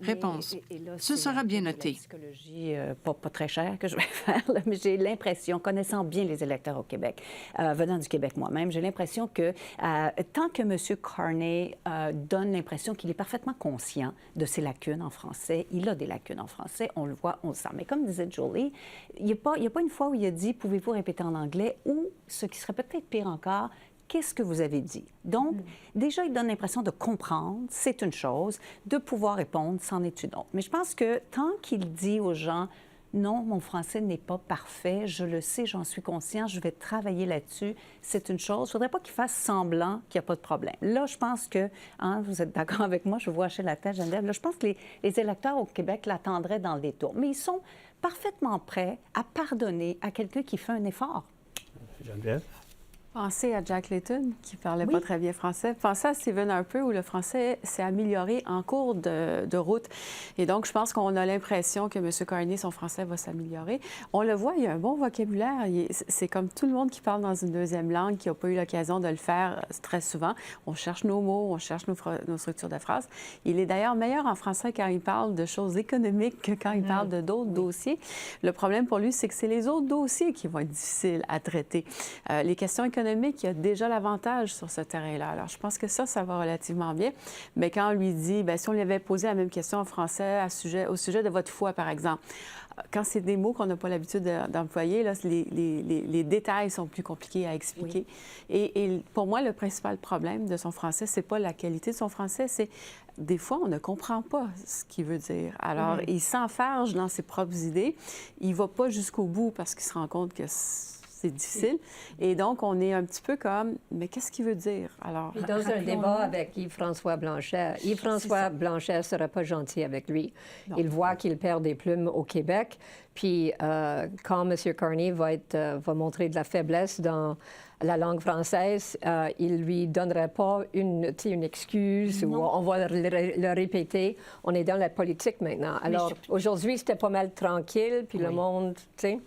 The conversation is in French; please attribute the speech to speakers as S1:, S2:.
S1: Réponse.
S2: Là,
S1: Ce
S2: c'est
S1: sera
S2: un
S1: bien
S2: peu de la
S1: noté.
S2: psychologie pas très chère que je vais faire, là, mais j'ai l'impression, connaissant bien les électeurs au Québec, venant du Québec moi-même, j'ai l'impression que tant que M. Carney donne l'impression qu'il est parfaitement conscient de ses lacunes en français, il a des lacunes en français, on le voit, on le sent. Mais comme disait Jolie, il n'y a pas une fois où il a dit « Pouvez-vous répéter en anglais » ou, ce qui serait peut-être pire encore, qu'est-ce que vous avez dit? Donc, déjà, il donne l'impression de comprendre, c'est une chose, de pouvoir répondre, c'en est une autre. Mais je pense que tant qu'il dit aux gens, non, mon français n'est pas parfait, je le sais, j'en suis conscient, je vais travailler là-dessus, c'est une chose. Il ne faudrait pas qu'il fasse semblant qu'il n'y a pas de problème. Là, je pense que, vous êtes d'accord avec moi, je vous vois hocher la tête, Geneviève, là, je pense que les électeurs au Québec l'attendraient dans le détour. Mais ils sont parfaitement prêts à pardonner à quelqu'un qui fait un effort.
S3: Geneviève?
S4: Pensez à Jack Layton, qui parlait
S2: Oui.
S4: pas très bien français. Pensez à Stephen Harper, où le français s'est amélioré en cours de route. Et donc, je pense qu'on a l'impression que M. Carney, son français va s'améliorer. On le voit, il y a un bon vocabulaire. C'est comme tout le monde qui parle dans une deuxième langue, qui n'a pas eu l'occasion de le faire très souvent. On cherche nos mots, on cherche nos structures de phrases. Il est d'ailleurs meilleur en français quand il parle de choses économiques que quand il parle de d'autres dossiers. Le problème pour lui, c'est que c'est les autres dossiers qui vont être difficiles à traiter. Les questions économiques, il a déjà l'avantage sur ce terrain-là. Alors, je pense que ça va relativement bien. Mais quand on lui dit, bien, si on lui avait posé la même question en français au sujet de votre foi, par exemple, quand c'est des mots qu'on n'a pas l'habitude d'employer, là, les détails sont plus compliqués à expliquer. Oui. Et pour moi, le principal problème de son français, c'est pas la qualité de son français, c'est des fois, on ne comprend pas ce qu'il veut dire. Alors, il s'enfarge dans ses propres idées. Il ne va pas jusqu'au bout parce qu'il se rend compte que c'est difficile. Et donc, on est un petit peu comme, mais qu'est-ce qu'il veut dire? Alors,
S5: puis dans un débat avec Yves-François Blanchet, Yves-François Blanchet ne sera pas gentil avec lui. Non. Il voit qu'il perd des plumes au Québec. Puis, quand M. Carney va montrer de la faiblesse dans la langue française, il ne lui donnerait pas une excuse ou on va le répéter. On est dans la politique maintenant. Alors, aujourd'hui, c'était pas mal tranquille, puis le monde, tu sais...